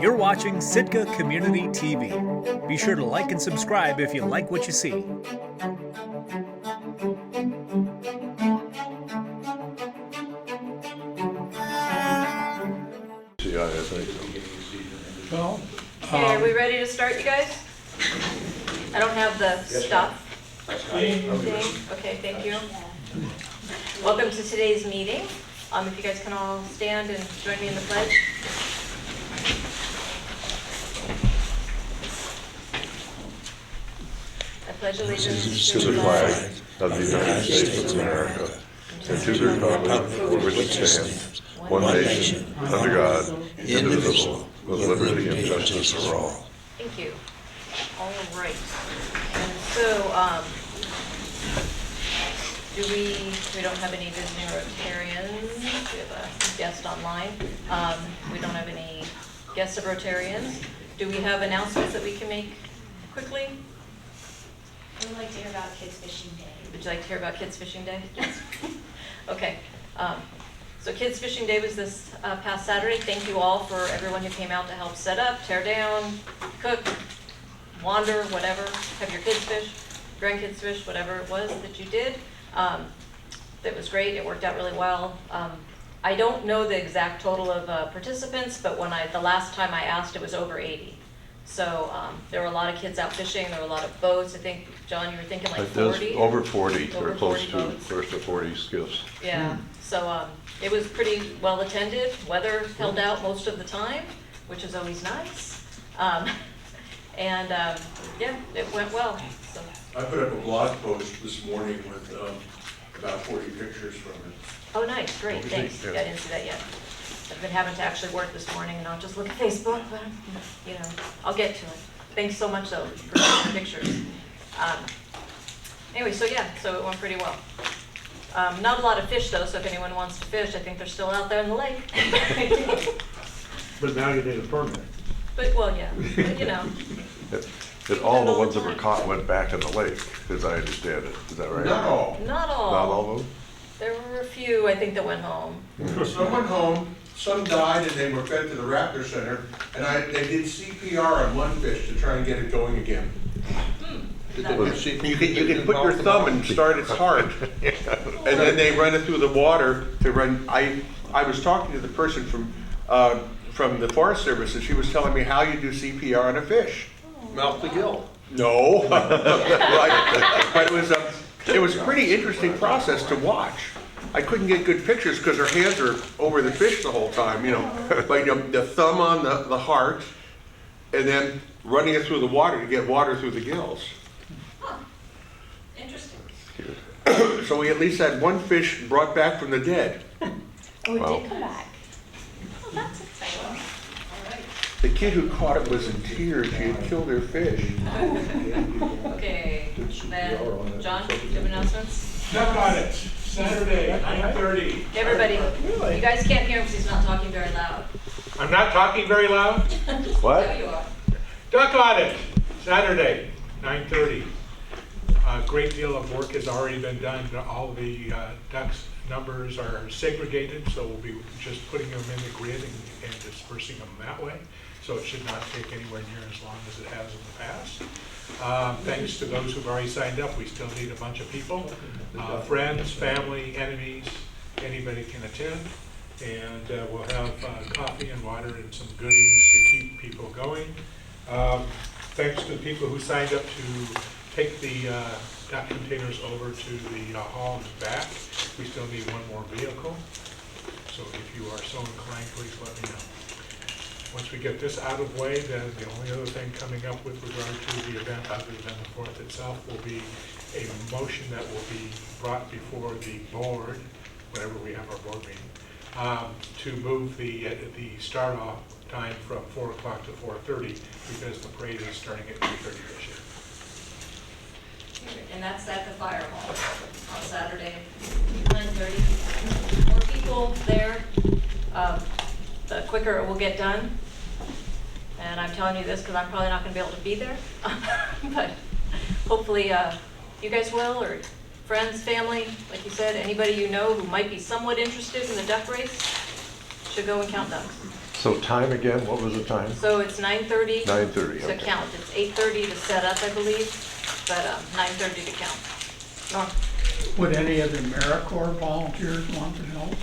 You're watching Sitka Community TV. Be sure to like and subscribe if you like what you see. Yeah, I think so. Well, Okay, are we ready to start, you guys? I don't have the stuff. Thing. Okay, thank you. Welcome to today's meeting. If you guys can all stand and join me in the pledge. I pledge allegiance To the flag of the United States of America and to the republic for which it stands, one nation, under God, indivisible, with liberty and justice for all. Thank you. All right. And so, we don't have any visiting Rotarians. We have a guest online. We don't have any guests of Rotarians. Do we have announcements that we can make quickly? I would like to hear about Kids Fishing Day. Would you like to hear about Kids Fishing Day? Okay. So Kids Fishing Day was this past Saturday. Thank you all for everyone who came out to help set up, tear down, cook, wander, whatever, have your kids fish, grandkids fish, whatever it was that you did. It was great. It worked out really well. I don't know the exact total of participants, but the last time I asked, it was over 80. So there were a lot of kids out fishing. There were a lot of boats. I think, John, you were thinking like 40? Over 40, Over or close 40 to, boats. close to 40 skiffs. Yeah, so it was pretty well attended. Weather held out most of the time, which is always nice. Yeah, it went well. So. I put up a blog post this morning with about 40 pictures from it. Oh, nice, great, thanks. Yeah. I didn't see that yet. I've been having to actually work this morning and not just look at Facebook, but you know, I'll get to it. Thanks so much though for the pictures. Anyway, so yeah, so it went pretty well. Not a lot of fish though, so if anyone wants to fish, I think they're still out there in the lake. but now you need a permit. But, well, yeah, but, you know. And all the ones that were caught went back in the lake, as I understand it. Is that right? Not all. Not all. Not all of them? There were a few, I think, that went home. Some went home, some died, and they were fed to the Raptor Center, and they did CPR on one fish to try and get it going again. That You can put your thumb and start its heart, and then they run it through the water to run. I was talking to the person from the Forest Service, and she was telling me how you do CPR on a fish. Mouth to gill. No, but it was a pretty interesting process to watch. I couldn't get good pictures because her hands are over the fish the whole time, you know. Like the thumb on the heart, and then running it through the water to get water through the gills. Huh. Interesting. So we at least had one fish brought back from the dead. Oh, it Wow. did come back. Oh, that's exciting. All right. The kid who caught it was in tears. She had killed her fish. Okay, then, John, do you have announcements? Duck audit, Saturday, 9:30. Everybody, you guys can't hear him because he's not talking very loud. I'm not talking very loud. What? There you are. Duck audit, Saturday, 9:30. A great deal of work has already been done. All the ducks numbers are segregated, so we'll be just putting them in the grid and dispersing them that way. So it should not take anywhere near as long as it has in the past. Thanks to those who've already signed up, we still need a bunch of people. Friends, family, enemies, anybody can attend. And we'll have coffee and water and some goodies to keep people going. Thanks to the people who signed up to take the duck containers over to the hall and back. We still need one more vehicle. So if you are so inclined, please let me know. Once we get this out of the way, then the only other thing coming up with regard to the event other than the 4th itself will be a motion that will be brought before the board, whenever we have our board meeting, to move the start-off time from 4 o'clock to 4:30 because the parade is starting at 3:30 this year. And that's at the fire hall on Saturday, 9:30. More people there, the quicker it will get done. And I'm telling you this because I'm probably not going to be able to be there. But hopefully you guys will, or friends, family, like you said, anybody you know who might be somewhat interested in the duck race should go and count ducks. So time again, what was the time? So it's 9:30. 9:30, To okay. count. It's 8:30 to set up, I believe, but 9:30 to count. Norm? Would any of the AmeriCorps volunteers want to help?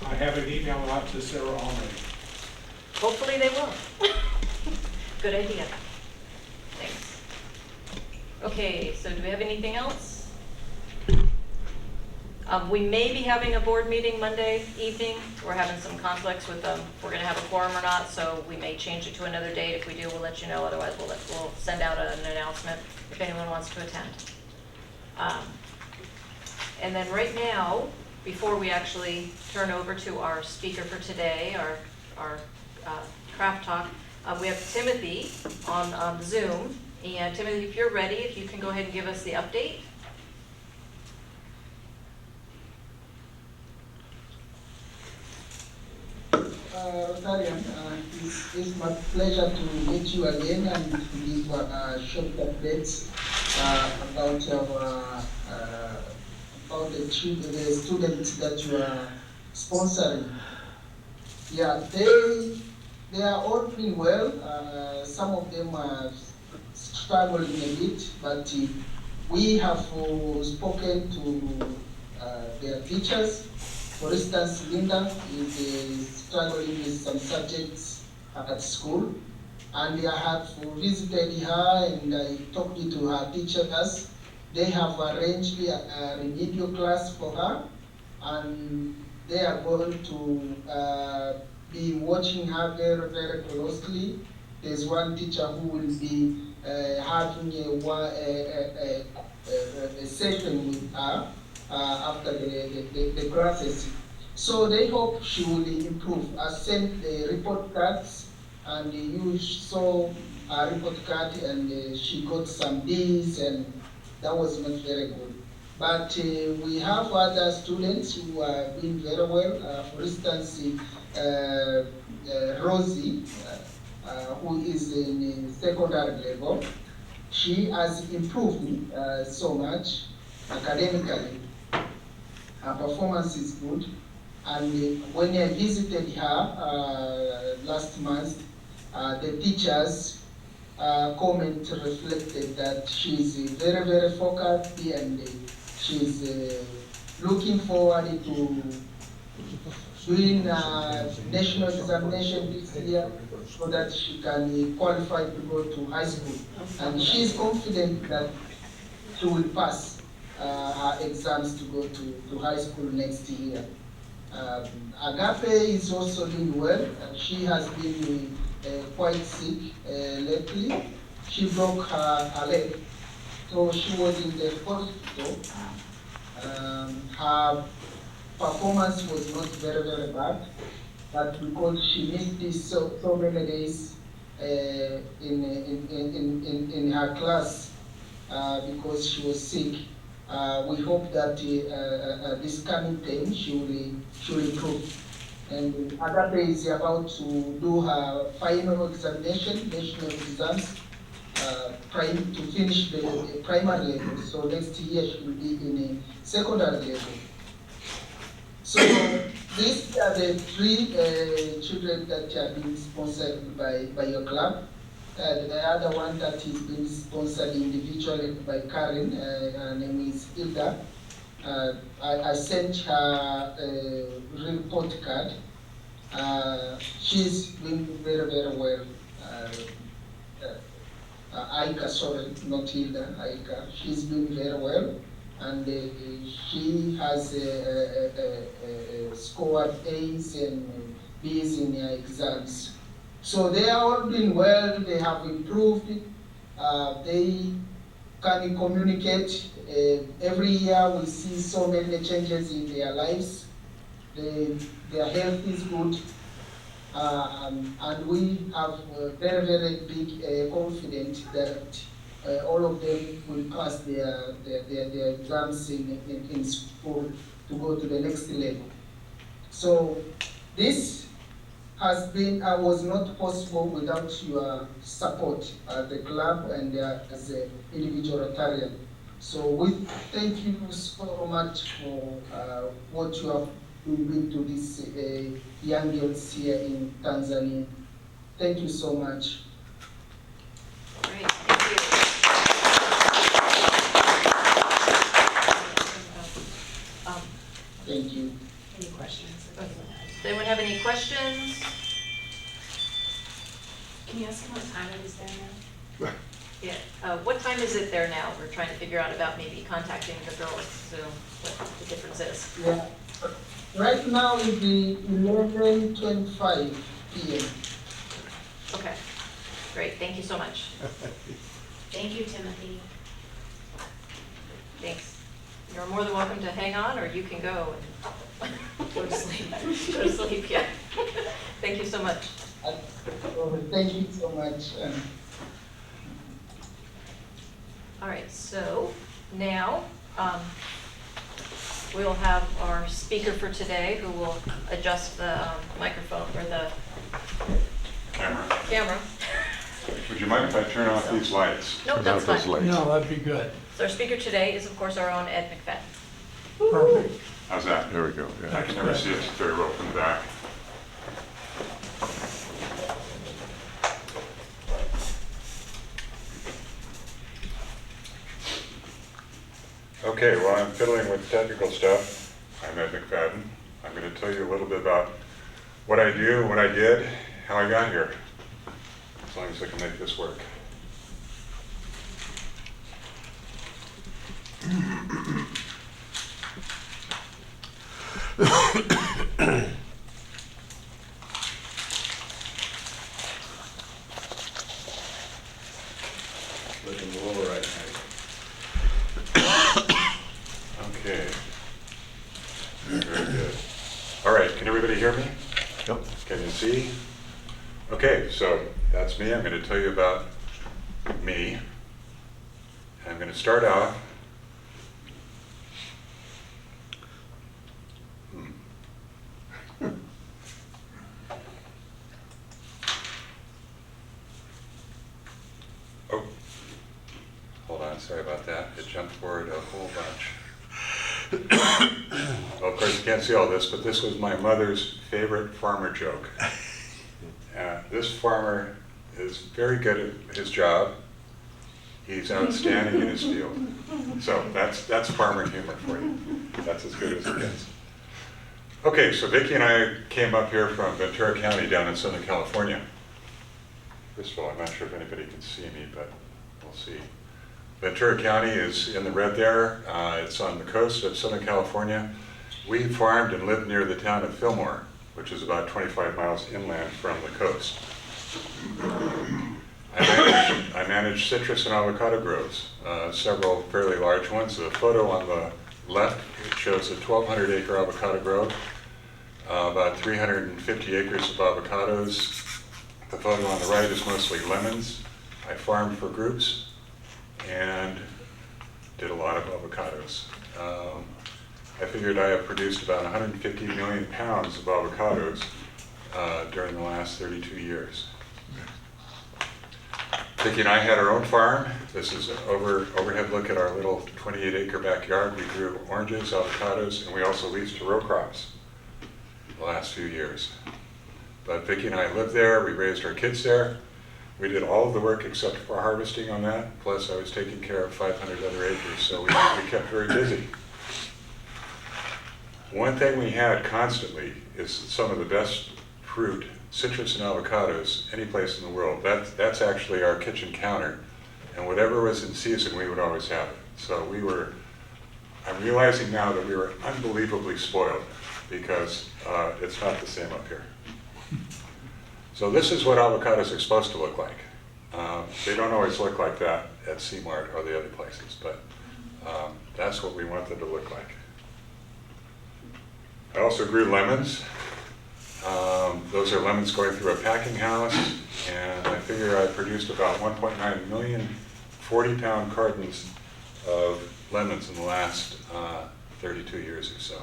I have an email out to Sarah already. Hopefully they will. Good idea. Thanks. Okay, so do we have anything else? We may be having a board meeting Monday evening. We're having some conflicts with if we're going to have a quorum or not, so we may change it to another date. If we do, we'll let you know. Otherwise, we'll send out an announcement if anyone wants to attend. And then right now, before we actually turn over to our speaker for today, our craft talk, we have Timothy on Zoom. And Timothy, if you're ready, if you can go ahead and give us the update. Rotarian, it's my pleasure to meet you again and to give short updates about the students that you are sponsoring. Yeah, they are all doing well. Some of them are struggling a bit, but we have spoken to their teachers. For instance, Linda is struggling with some subjects at school, and I have visited her and I talked to her teachers. They have arranged a remedial class for her, and they are going to be watching her very, very closely. There's one teacher who will be having a session with her after the classes. So they hope she will improve. I sent the report cards, and you saw a report card, and she got some D's, and that was not very good. But we have other students who are doing very well. For instance, Rosie, who is in secondary level, she has improved so much academically. Her performance is good, and when I visited her last month, the teachers' comment reflected that she's very, very focused, and she's looking forward to doing national examination this year so that she can qualify to go to high school. And she's confident that she will pass her exams to go to high school next year. Agape is also doing well. She has been quite sick lately. She broke her leg, so she was in the hospital. Her performance was not very, very bad, but because she missed so many days in her class because she was sick, we hope that this coming time she will improve. And Agape is about to do her final examination, national exams, to finish the primary level. So next year she will be in a secondary level. So these are the three children that are being sponsored by your club. The other one that is being sponsored individually by Karen, her name is Hilda. I sent her a report card. She's doing very, very well. Aika, sorry, not Hilda, Aika. She's doing very well, and she has scored A's and B's in her exams. So they are all doing well, they have improved, they can communicate. Every year we see so many changes in their lives. Their health is good, and we have very, very big confidence that all of them will pass their exams in school to go to the next level. So this has been was not possible without your support at the club and as an individual Rotarian. So we thank you so much for what you have will bring to these young girls here in Tanzania. Thank you so much. Great, thank you. Thank you. Any questions? Does anyone have any questions? Can you ask him what time it is there now? Yeah, what time is it there now? We're trying to figure out about maybe contacting the girls Zoom, what the difference is. Yeah. Right now it is 11:25 p.m. Okay, great, thank you so much. Thank you, Timothy. Thanks. You're more than welcome to hang on, or you can go and Go to sleep. go to sleep, yeah. Thank you so much. Thank you so much. All right, so now we'll have our speaker for today who will adjust the microphone or the camera. Would you mind if I turn off these lights? Nope, that's fine. No, that'd be good. So our speaker today is, of course, our own Ed McFadden. Perfect. How's that? There we go, yeah. I can never see it very well from the back. Okay, well, I'm fiddling with technical stuff. I'm Ed McFadden. I'm going to tell you a little bit about what I do, what I did, how I got here, as long as I can make this work. Looking a little right. Okay. Very good. All right, can everybody hear me? Yep. Can you see? Okay, so that's me. I'm going to tell you about me. And I'm going to start off. Oh, hold on, sorry about that. It jumped forward a whole bunch. Well, of course, you can't see all this, but this was my mother's favorite farmer joke. This farmer is very good at his job. He's outstanding in his field. So that's farmer humor for you. That's as good as it gets. Okay, so Vicki and I came up here from Ventura County down in Southern California. First of all, I'm not sure if anybody can see me, but we'll see. Ventura County is in the red there. It's on the coast of Southern California. We farmed and lived near the town of Fillmore, which is about 25 miles inland from the coast. I manage citrus and avocado groves, several fairly large ones. The photo on the left, it shows a 1,200 acre avocado grove, about 350 acres of avocados. The photo on the right is mostly lemons. I farmed for groups and did a lot of avocados. I figured I have produced about 150 million pounds of avocados during the last 32 years. Vicki and I had our own farm. This is an overhead look at our little 28 acre backyard. We grew oranges, avocados, and we also leased to row crops the last few years. But Vicki and I lived there, we raised our kids there. We did all of the work except for harvesting on that, plus I was taking care of 500 other acres, so we kept very busy. One thing we had constantly is some of the best fruit, citrus and avocados, any place in the world. That's actually our kitchen counter, and whatever was in season, we would always have it. So I'm realizing now that we were unbelievably spoiled because it's not the same up here. So this is what avocados are supposed to look like. They don't always look like that at Seamart or the other places, but that's what we want them to look like. I also grew lemons. Those are lemons going through a packing house, and I figure I produced about 1.9 million 40-pound cartons of lemons in the last 32 years or so.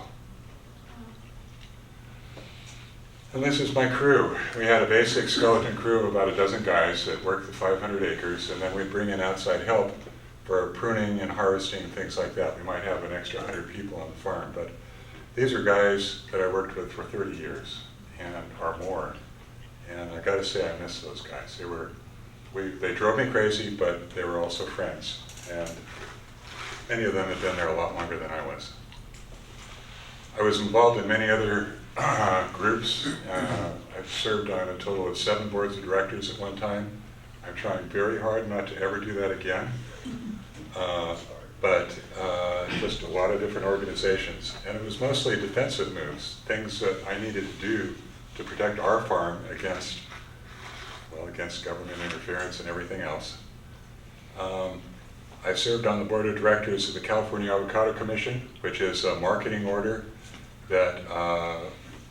And this is my crew. We had a basic skeleton crew of about a dozen guys that worked the 500 acres, and then we'd bring in outside help for pruning and harvesting and things like that. We might have an extra 100 people on the farm, but these are guys that I worked with for 30 years and or more. And I gotta say, I miss those guys. They drove me crazy, but they were also friends. And many of them had been there a lot longer than I was. I was involved in many other groups. I've served on a total of 7 boards of directors at one time. I'm trying very hard not to ever do that again. But just a lot of different organizations. And it was mostly defensive moves, things that I needed to do to protect our farm against, well, against government interference and everything else. I served on the board of directors of the California Avocado Commission, which is a marketing order that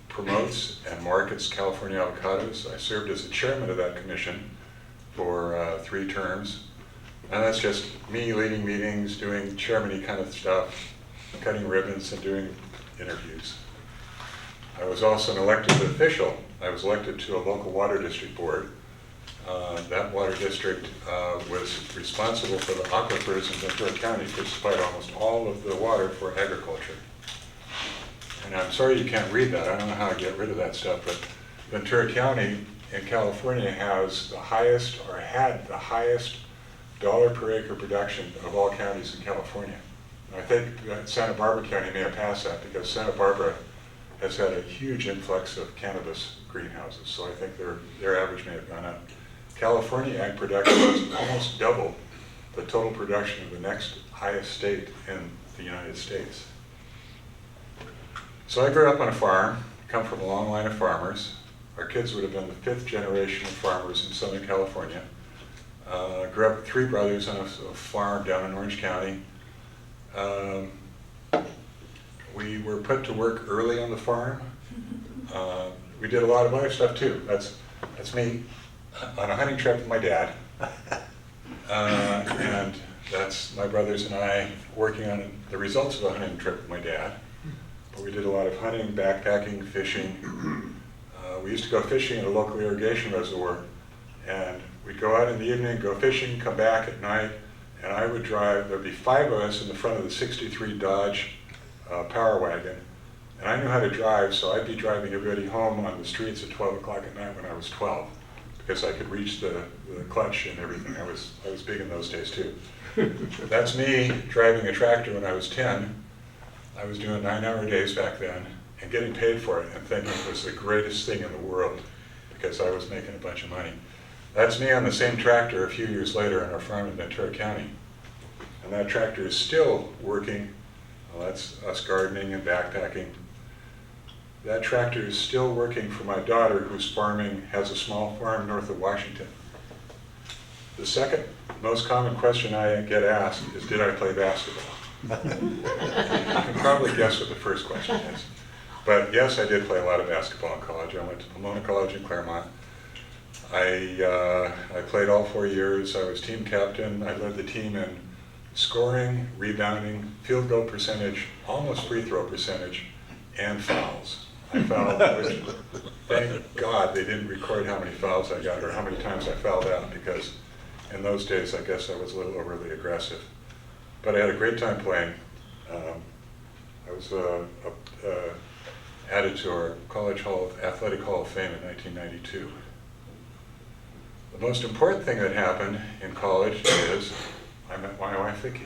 promotes and markets California avocados. I served as the chairman of that commission for 3 terms. And that's just me leading meetings, doing chairman-y kind of stuff, cutting ribbons and doing interviews. I was also an elected official. I was elected to a local water district board. That water district was responsible for the aquifers in Ventura County, which supplied almost all of the water for agriculture. And I'm sorry you can't read that. I don't know how to get rid of that stuff, but Ventura County in California has the highest, or had the highest, dollar per acre production of all counties in California. And I think Santa Barbara County may have passed that because Santa Barbara has had a huge influx of cannabis greenhouses, so I think their average may have gone up. California ag production is almost double the total production of the next highest state in the United States. So I grew up on a farm, come from a long line of farmers. Our kids would have been the 5th generation of farmers in Southern California. Grew up with 3 brothers on a farm down in Orange County. We were put to work early on the farm. We did a lot of other stuff too. That's me on a hunting trip with my dad. And that's my brothers and I working on the results of a hunting trip with my dad. But we did a lot of hunting, backpacking, fishing. We used to go fishing at a local irrigation reservoir, and we'd go out in the evening, go fishing, come back at night, and I would drive. There'd be 5 of us in the front of the '63 Dodge Power Wagon, and I knew how to drive, so I'd be driving everybody home on the streets at 12 o'clock at night when I was 12, because I could reach the clutch and everything. I was big in those days too. That's me driving a tractor when I was 10. I was doing 9-hour days back then and getting paid for it and thinking it was the greatest thing in the world because I was making a bunch of money. That's me on the same tractor a few years later on our farm in Ventura County. And that tractor is still working. Well, that's us gardening and backpacking. That tractor is still working for my daughter who's farming, has a small farm north of Washington. The second most common question I get asked is, did I play basketball? You can probably guess what the first question is. But yes, I did play a lot of basketball in college. I went to Pomona College in Claremont. I played all 4 years. I was team captain. I led the team in scoring, rebounding, field goal percentage, almost free throw percentage, and fouls. I fouled, which, thank God they didn't record how many fouls I got or how many times I fouled out, because in those days I guess I was a little overly aggressive. But I had a great time playing. I was added to our Athletic Hall of Fame in 1992. The most important thing that happened in college is I met my wife, Vicki.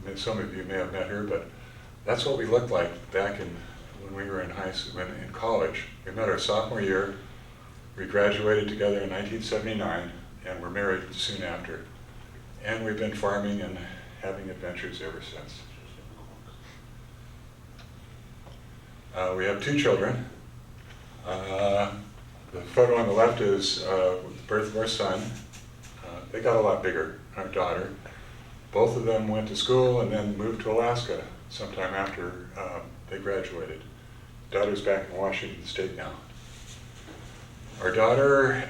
And some of you may have met her, but that's what we looked like back when we were in college. We met our sophomore year. We graduated together in 1979, and were married soon after. And we've been farming and having adventures ever since. We have 2 children. The photo on the left is the birth of our son. They got a lot bigger, our daughter. Both of them went to school and then moved to Alaska sometime after they graduated. Daughter's back in Washington State now. Our daughter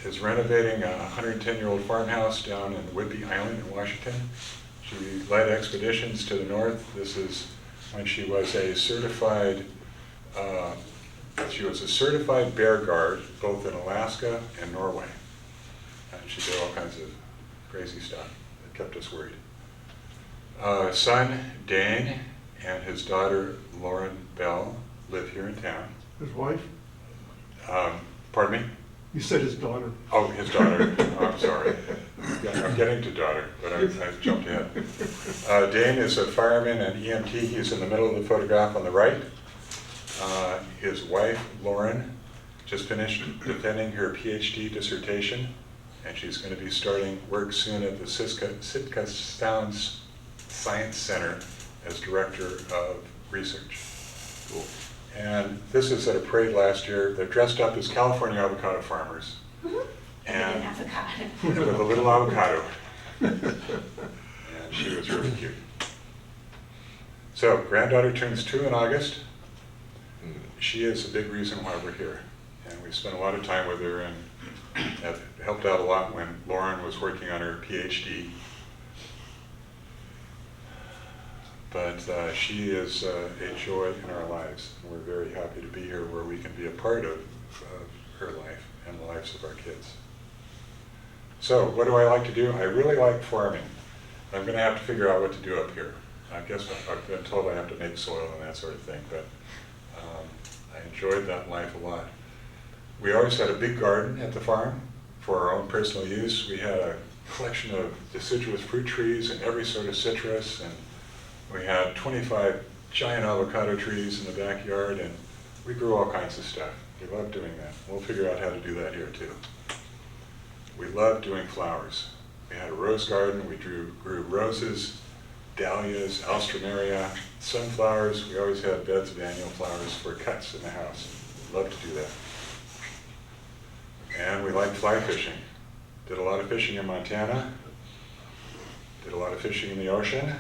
is renovating a 110-year-old farmhouse down in Whidbey Island in Washington. She led expeditions to the north. This is when she was a certified bear guard both in Alaska and Norway. And she did all kinds of crazy stuff that kept us worried. Son, Dane, and his daughter Lauren Bell live here in town. His wife? Pardon me? You said his daughter. Oh, his daughter. Oh, I'm sorry. Yeah, I'm getting to daughter, but I jumped ahead. Dane is a fireman and EMT. He's in the middle of the photograph on the right. His wife, Lauren, just finished defending her PhD dissertation, and she's going to be starting work soon at the Sitka Sounds Science Center as Director of Research. Cool. And this is at a parade last year. They're dressed up as California avocado farmers. And An avocado. with a little avocado. And she was really cute. So, granddaughter turns 2 in August. She is a big reason why we're here. And we spent a lot of time with her and have helped out a lot when Lauren was working on her PhD. But she is a joy in our lives. And we're very happy to be here where we can be a part of her life and the lives of our kids. So what do I like to do? I really like farming. I'm going to have to figure out what to do up here. I guess I've been told I have to make soil and that sort of thing, but I enjoyed that life a lot. We always had a big garden at the farm for our own personal use. We had a collection of deciduous fruit trees and every sort of citrus, and we had 25 giant avocado trees in the backyard, and we grew all kinds of stuff. We loved doing that. We'll figure out how to do that here too. We loved doing flowers. We had a rose garden. We grew roses, dahlias, alstroemeria, sunflowers. We always had beds of annual flowers for cuts in the house. Loved to do that. And we liked fly fishing. Did a lot of fishing in Montana. Did a lot of fishing in the ocean.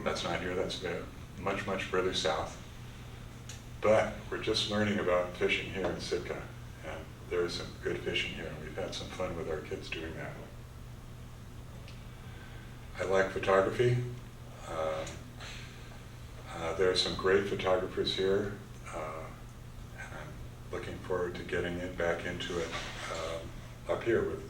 That's not here, that's much, much further south. But we're just learning about fishing here in Sitka, and there is some good fishing here, and we've had some fun with our kids doing that. I like photography. There are some great photographers here, and I'm looking forward to getting it back into it up here with.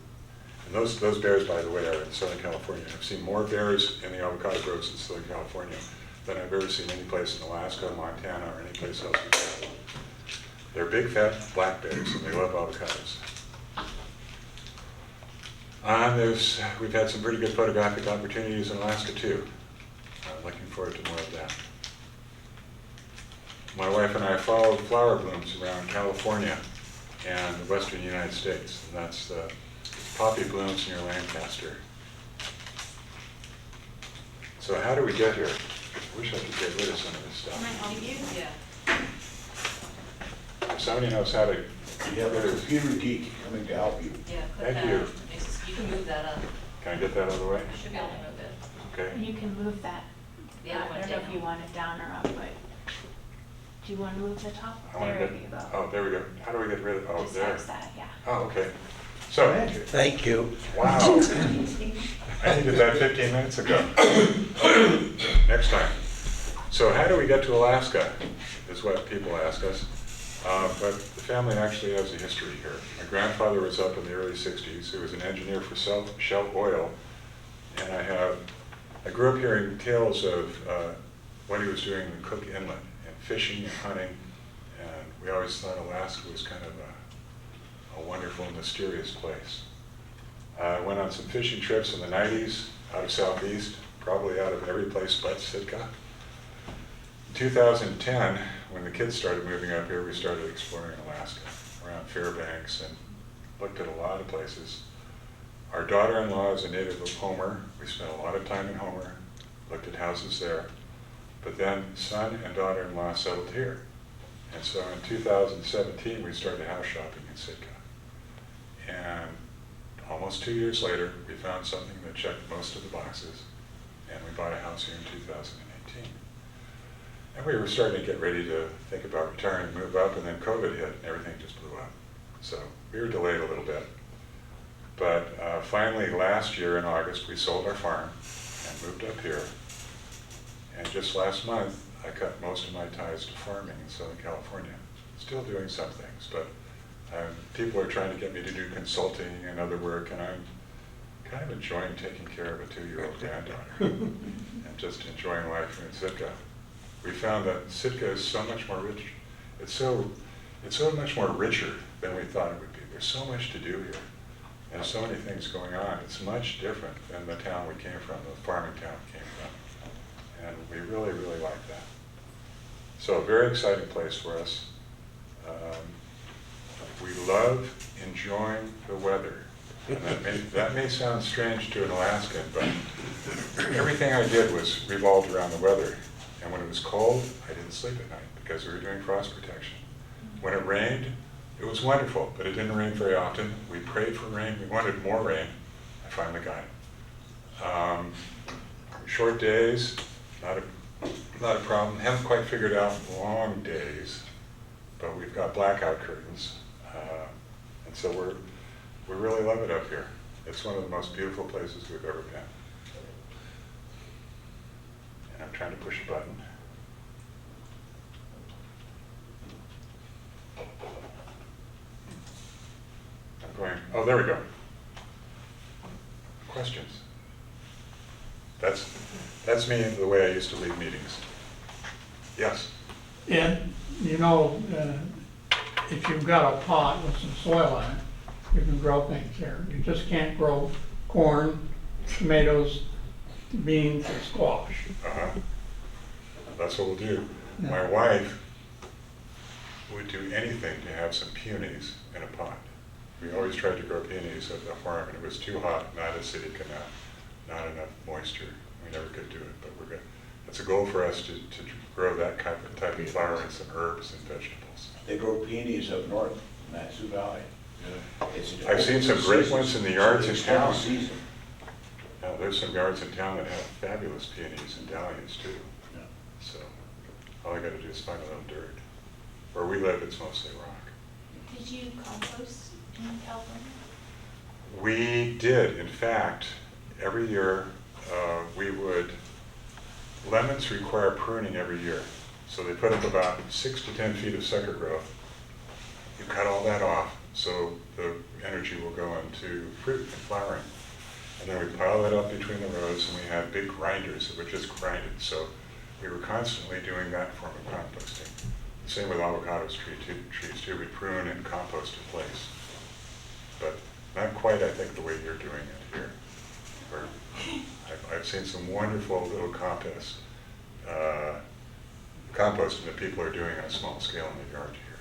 And those bears, by the way, are in Southern California. I've seen more bears in the avocado groves in Southern California than I've ever seen any place in Alaska, Montana, or any place else we've traveled. They're big, fat black bears, and they love avocados. We've had some pretty good photographic opportunities in Alaska, too. I'm looking forward to more of that. My wife and I followed flower blooms around California and the western United States, and that's the poppy blooms near Lancaster. So how do we get here? I wish I could get rid of some of this stuff. Can I help you? Yeah. If somebody knows how to, Yeah, there's Peter Geek coming to help you. Yeah, click Thank that. you. You can move that up. Can I get that out of the way? You should be able to move it. Okay. You can move that. The other I one don't know if down. you want it down or up, but do you want to move the top? I wanna There get- you go. Oh, there we go. How do we get rid of, oh, Just there. X that, yeah. Oh, okay. So, Thank you. wow. I needed that 15 minutes ago. Next time. So how do we get to Alaska, is what people ask us. But the family actually has a history here. My grandfather was up in the early 60s. He was an engineer for Shell Oil. And I grew up hearing tales of what he was doing in Cook Inlet, and fishing and hunting. And we always thought Alaska was kind of a wonderful, mysterious place. I went on some fishing trips in the 90s, out of Southeast, probably out of every place but Sitka. In 2010, when the kids started moving up here, we started exploring Alaska, around Fairbanks, and looked at a lot of places. Our daughter-in-law is a native of Homer. We spent a lot of time in Homer, looked at houses there. But then son and daughter-in-law settled here. And so in 2017, we started house shopping in Sitka. And almost 2 years later, we found something that checked most of the boxes, and we bought a house here in 2018. And we were starting to get ready to think about retiring and move up, and then COVID hit, and everything just blew up. So we were delayed a little bit. But finally, last year in August, we sold our farm and moved up here. And just last month, I cut most of my ties to farming in Southern California. Still doing some things, but people are trying to get me to do consulting and other work, and kind of enjoying taking care of a 2-year-old granddaughter and just enjoying life in Sitka. We found that Sitka is so much more rich. It's so much more richer than we thought it would be. There's so much to do here. And so many things going on. It's much different than the town we came from, the farming town we came from. And we really, really like that. So a very exciting place for us. We love enjoying the weather. And that may sound strange to an Alaskan, but everything I did was revolved around the weather. And when it was cold, I didn't sleep at night because we were doing frost protection. When it rained, it was wonderful, but it didn't rain very often. We prayed for rain. We wanted more rain. I finally got it. Short days, not a problem. Haven't quite figured out long days, but we've got blackout curtains. And so we really love it up here. It's one of the most beautiful places we've ever been. And I'm trying to push a button. I'm going, oh, there we go. Questions? That's me the way I used to lead meetings. Yes? And, you know, if you've got a pot with some soil in it, you can grow things here. You just can't grow corn, tomatoes, beans, and squash. Uh-huh. That's what we'll do. Yeah. My wife would do anything to have some peonies in a pot. We always tried to grow peonies at the farm, and it was too hot, not acidic enough, not enough moisture. We never could do it, but we're good. It's a goal for us to grow that type of flower and some herbs and vegetables. They grow peonies up north in that Sioux Valley. I've seen some great ones in the yards in town. Season. Yeah, there's some yards in town that have fabulous peonies and dahlias too. Yeah. So all I gotta do is find a little dirt. Where we live, it's mostly rock. Did you compost in California? We did, in fact, every year lemons require pruning every year. So they put up about 6 to 10 feet of sucker growth. You cut all that off so the energy will go into fruit and flowering. And then we pile it up between the rows, and we had big grinders that would just grind it. So we were constantly doing that form of composting. The same with avocados trees too. We prune and compost in place. But not quite, I think, the way you're doing it here. I've seen some wonderful little composting that people are doing on a small scale in the yard here.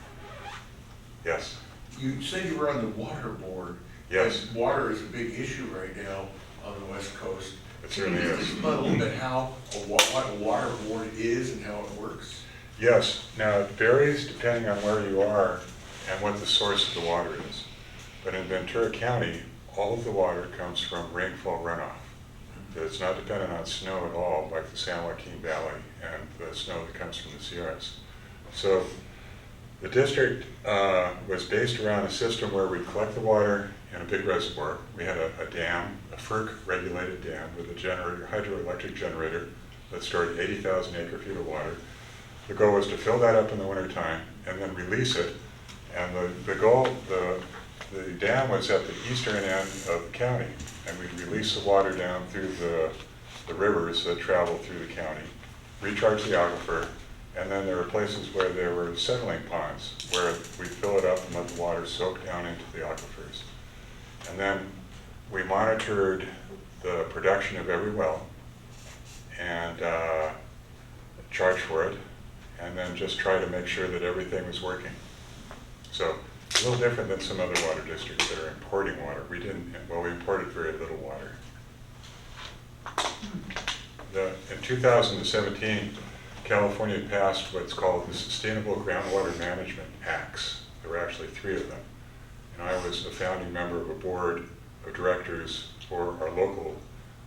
Yes? You said you were on the water board. Yes. And water is a big issue right now on the West Coast. It certainly Can you is. explain a little bit what a water board is and how it works? Yes. Now, it varies depending on where you are and what the source of the water is. But in Ventura County, all of the water comes from rainfall runoff. It's not dependent on snow at all, like the San Joaquin Valley and the snow that comes from the Sierras. So the district was based around a system where we collect the water in a big reservoir. We had a dam, a FERC-regulated dam with a generator, hydroelectric generator that stored 80,000 acre-feet of water. The goal was to fill that up in the wintertime and then release it. And the dam was at the eastern end of the county, and we'd release the water down through the rivers that travel through the county, recharge the aquifer, and then there were places where there were settling ponds where we'd fill it up and let the water soak down into the aquifers. And then we monitored the production of every well and charged for it, and then just try to make sure that everything was working. So a little different than some other water districts that are importing water. We imported very little water. In 2017, California passed what's called the Sustainable Groundwater Management Acts. There were actually 3 of them. And I was a founding member of a board of directors for our local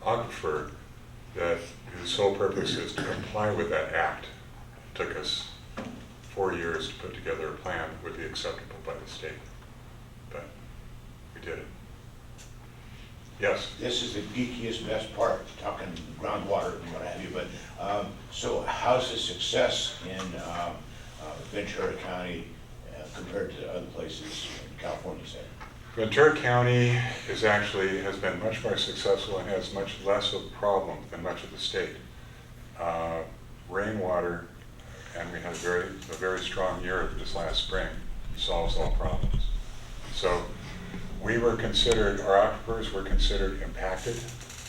aquifer whose sole purpose is to comply with that act. It took us 4 years to put together a plan that would be acceptable by the state. But we did it. Yes? This is the geekiest, best part, talking groundwater and what have you, but so how's the success in Ventura County compared to other places in California, say? Ventura County has been much more successful and has much less of a problem than much of the state. Rainwater, and we had a very strong year this last spring, solves all problems. So we were considered, our aquifers were considered impacted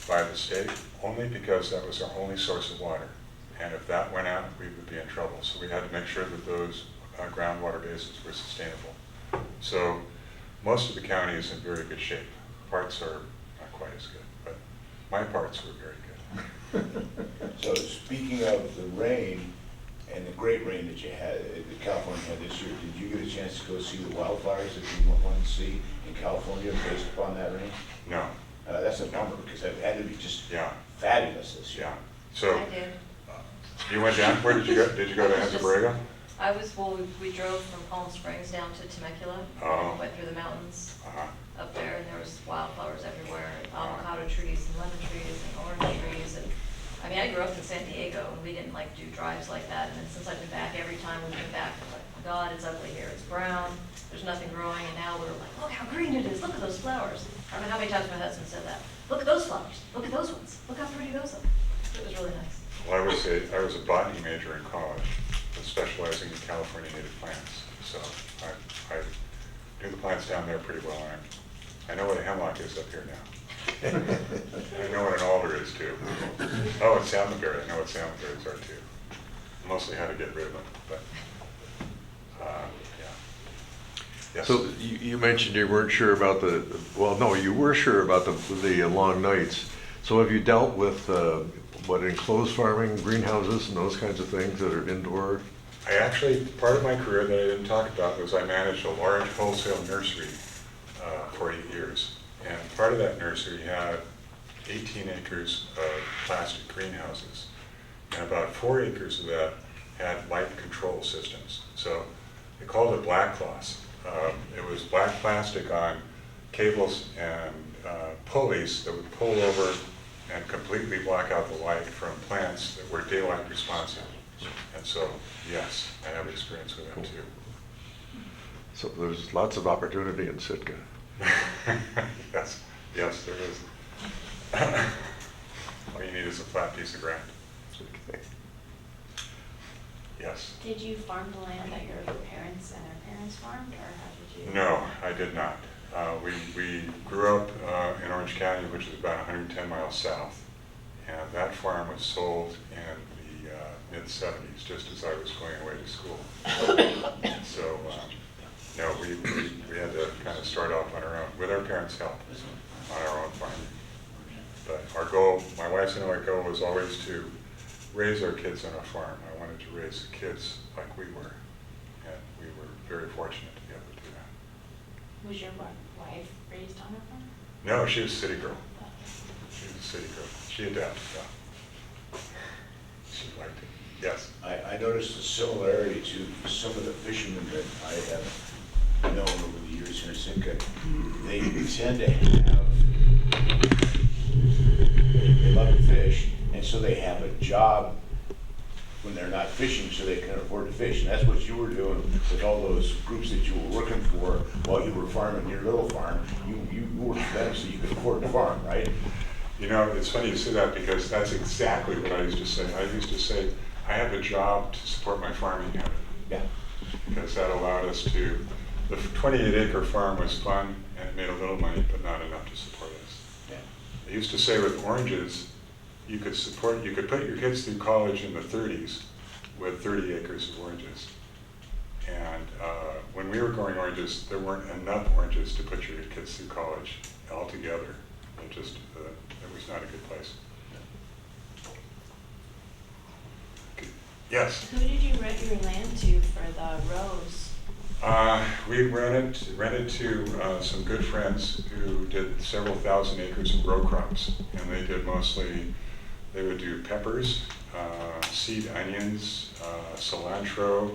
by the state only because that was our only source of water. And if that went out, we would be in trouble. So we had to make sure that those groundwater bases were sustainable. So most of the county is in very good shape. Parts are not quite as good, but my parts were very good. So speaking of the rain and the great rain that you had, that California had this year, did you get a chance to go see the wildfires that you wanted to see in California based upon that rain? No. That's a bummer because it had to be just Yeah. fabulous this year. Yeah. So I did. you went down. Where did you go? Did you go to Anza-Borrego? We drove from Palm Springs down to Temecula, Oh. and went through the mountains Uh-huh. up there, and there was wildflowers everywhere, and avocado trees and lemon trees and orange trees, and, I mean, I grew up in San Diego, and we didn't like do drives like that, and then since I've been back, every time we've been back, I'm like, oh my God, it's ugly here, it's brown, there's nothing growing, and now we're like, look how green it is, look at those flowers. I don't know how many times my husband said that. Look at those flowers, look at those ones, look how pretty those are. It was really nice. Well, I was a botany major in college, specializing in California native plants. So I knew the plants down there pretty well. And I know what a hemlock is up here now. I know what an alder is too. Oh, and salmonberry. I know what salmonberries are too. Mostly how to get rid of them, but yeah. Yes. So you mentioned you weren't sure about you were sure about the long nights. So have you dealt with enclosed farming, greenhouses and those kinds of things that are indoor? I actually, part of my career that I didn't talk about was I managed a large wholesale nursery for 8 years. And part of that nursery had 18 acres of plastic greenhouses. And about 4 acres of that had light control systems. So they called it black cloths. It was black plastic on cables and pulleys that would pull over and completely block out the light from plants that were daylight responsive. And so, yes, I have experience with that too. So there's lots of opportunity in Sitka. Yes, there is. All you need is a flat piece of ground. Okay. Yes. Did you farm the land that your parents and their parents farmed, or how did you? No, I did not. We grew up in Orange County, which is about 110 miles south, and that farm was sold in the mid-70s, just as I was going away to school. So, no, we had to kind of start off on our own, with our parents' help, on our own farm. But our goal, my wife's and our goal was always to raise our kids on a farm. I wanted to raise the kids like we were, and we were very fortunate to be able to do that. Was your wife raised on a farm? No, she was a city girl. She was a city girl. She adapted, yeah. She liked it. Yes. I noticed a similarity to some of the fishermen that I have known over the years here in Sitka. They tend to have, they love to fish, and so they have a job when they're not fishing so they can afford to fish. And that's what you were doing with all those groups that you were working for while you were farming your little farm. You worked for them so you could afford to farm, right? You know, it's funny you say that because that's exactly what I used to say. I used to say, I have a job to support my farming habit. Yeah. Because that allowed us to, the 28-acre farm was fun and it made a little money, but not enough to support us. Yeah. I used to say with oranges, you could put your kids through college in the 30s with 30 acres of oranges. And when we were growing oranges, there weren't enough oranges to put your kids through college altogether. It just, it was not a good place. Yes? Who did you rent your land to for the rows? We rented to some good friends who did several thousand acres of row crops. And they did mostly, they would do peppers, seed onions, cilantro,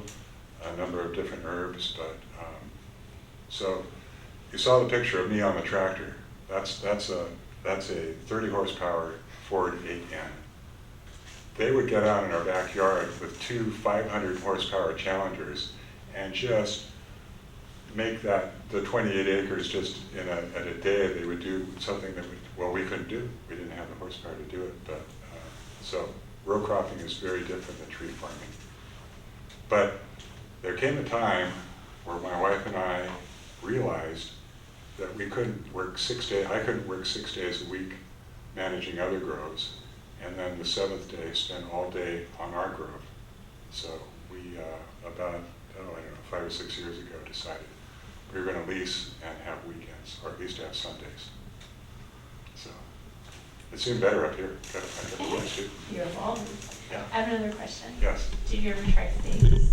a number of different herbs. But so you saw the picture of me on the tractor. That's a 30 horsepower Ford 8N. They would get out in our backyard with two 500 horsepower Challengers and just make that, the 28 acres just at a day, they would do something that we couldn't do. We didn't have the horsepower to do it, but, so row cropping is very different than tree farming. But there came a time where my wife and I realized that we couldn't work 6 days, I couldn't work 6 days a week managing other groves, and then the 7th day spend all day on our grove. So we, about, I don't know, 5 or 6 years ago, decided we were going to lease and have weekends, or at least have Sundays. So it's even better up here. I got the place too. Beautiful. Yeah. I have another question. Yes. Did you ever try figs?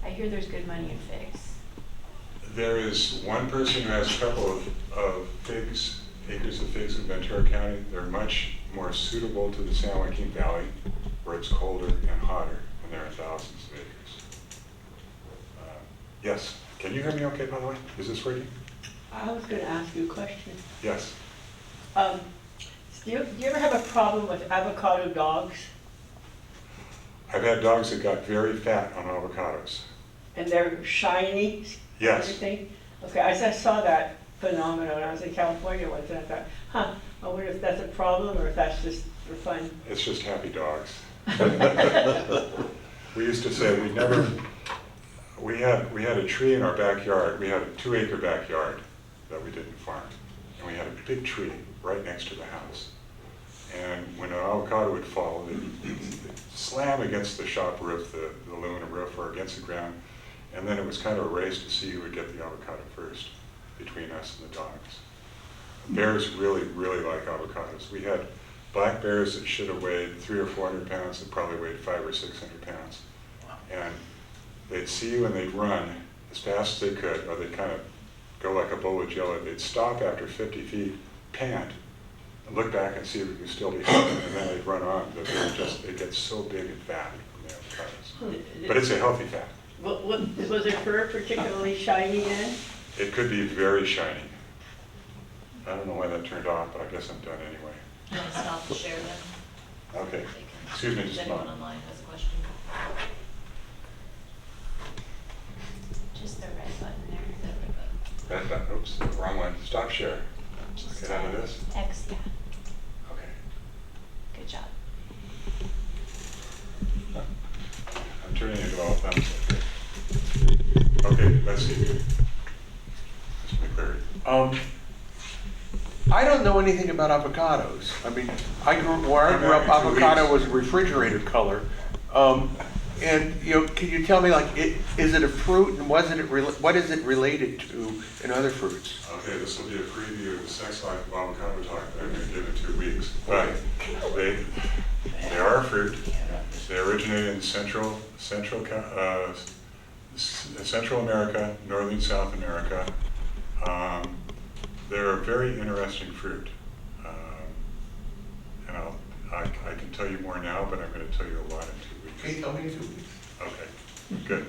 I hear there's good money in figs. There is one person who has a couple of figs, acres of figs in Ventura County. They're much more suitable to the San Joaquin Valley, where it's colder and hotter, and there are thousands of acres. Yes. Can you hear me okay, by the way? Is this working? I was going to ask you a question. Yes. Do you ever have a problem with avocado dogs? I've had dogs that got very fat on avocados. And they're shiny? Yes. Everything? Okay, I saw that phenomenon when I was in California once, and I thought, I wonder if that's a problem or if that's just for fun. It's just happy dogs. We used to say we had a tree in our backyard. We had a 2-acre backyard that we didn't farm. And we had a big tree right next to the house. And when an avocado would fall, it'd slam against the shop roof, the aluminum roof, or against the ground. And then it was kind of a race to see who would get the avocado first between us and the dogs. Bears really, really like avocados. We had black bears that should have weighed 300 or 400 pounds that probably weighed 500 or 600 pounds. And they'd see you and they'd run as fast as they could, or they'd kind of go like a bowl of jelly. They'd stop after 50 feet, pant, and look back and see if it could still be hungry, and then they'd run on. But they get so big and fat from the avocados. But it's a healthy fat. Was their fur particularly shiny then? It could be very shiny. I don't know why that turned off, but I guess I'm done anyway. You want to stop and share them? Okay. They can- Excuse me If just a anyone moment. online has a question. Just the red button there. Red button, oops, wrong one. Stop share. Just, Get out of this? X, yeah. Okay. Good job. I'm turning into all thumbs. Okay, let's see. Just make clear. I don't know anything about avocados. I mean, where I grew up, avocado was a refrigerator color. And, can you tell me, like, is it a fruit, and what is it related to in other fruits? Okay, this will be a preview of the sex life of avocado talk that I'm going to give in 2 weeks. But they are a fruit. They originated in Central America, Northern South America. They're a very interesting fruit. And I can tell you more now, but I'm going to tell you a lot in 2 weeks. Can you tell me in 2 weeks? Okay, good.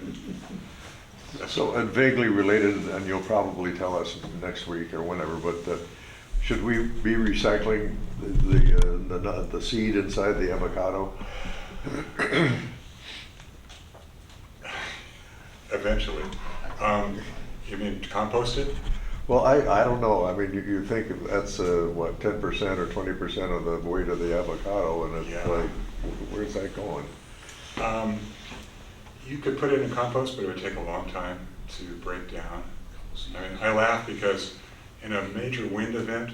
So, and vaguely related, and you'll probably tell us next week or whenever, but should we be recycling the seed inside the avocado? Eventually. You mean compost it? Well, I don't know. I mean, you think that's, 10% or 20% of the weight of the avocado, and it's Yeah. like, where's that going? You could put it in compost, but it would take a long time to break down. I mean, I laugh because in a major wind event,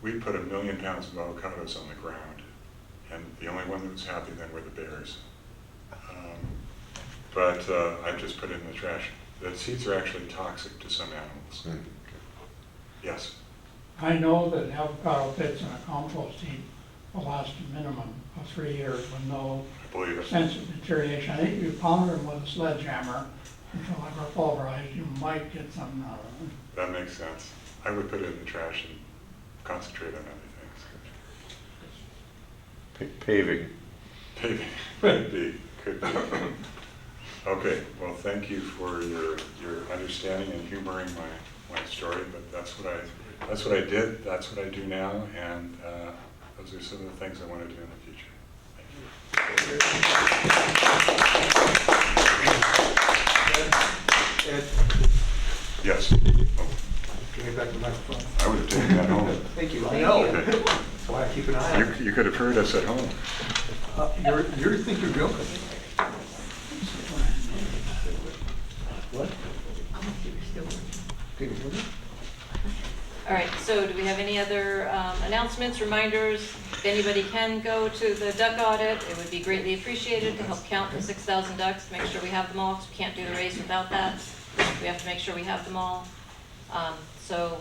we put 1 million pounds of avocados on the ground, and the only one that was happy then were the bears. But I just put it in the trash. The seeds are actually toxic to some animals. Yes. I know that avocado pits in a compost heap will last a minimum of 3 years with no I believe it. sense of deterioration. I think if you pound them with a sledgehammer until they're pulverized, you might get something out of them. That makes sense. I would put it in the trash and concentrate on other things. Paving. Maybe, could be. Okay, well, thank you for your understanding and humoring my story, but that's what I did, that's what I do now, and those are some of the things I want to do in the future. Thank you. Yes. Give me back the microphone. I would have taken that home. Thank you. I know. Okay. That's why I keep an eye on it. You could have heard us at home. You think you're joking. What? Can you hear me? All right, so do we have any other announcements, reminders? If anybody can go to the duck audit, it would be greatly appreciated to help count the 6,000 ducks, make sure we have them all, 'cause we can't do the race without that. We have to make sure we have them all. So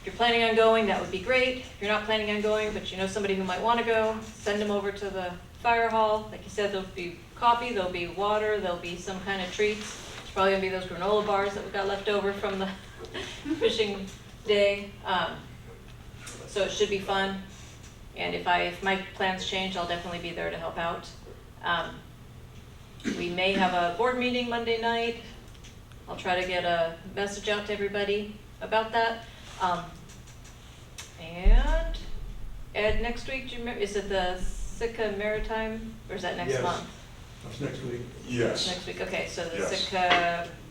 if you're planning on going, that would be great. If you're not planning on going, but you know somebody who might want to go, send them over to the fire hall. Like you said, there'll be coffee, there'll be water, there'll be some kind of treats. It's probably gonna be those granola bars that we got left over from the fishing day. So it should be fun. And if my plans change, I'll definitely be there to help out. We may have a board meeting Monday night. I'll try to get a message out to everybody about that. And Ed, next week, do you remember, is it the Sitka Maritime, or is that next Yes. month? That's next week. Yes. Next week, okay, so the Yes.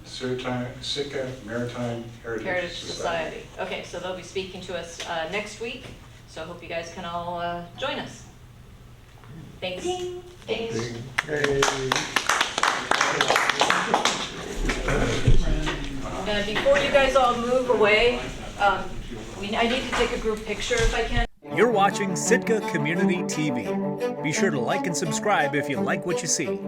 Sitka Maritime Heritage Society. Okay, so they'll be speaking to us next week, so I hope you guys can all join us. Thanks. Thanks. Before you guys all move away, I need to take a group picture if I can. You're watching Sitka Community TV. Be sure to like and subscribe if you like what you see.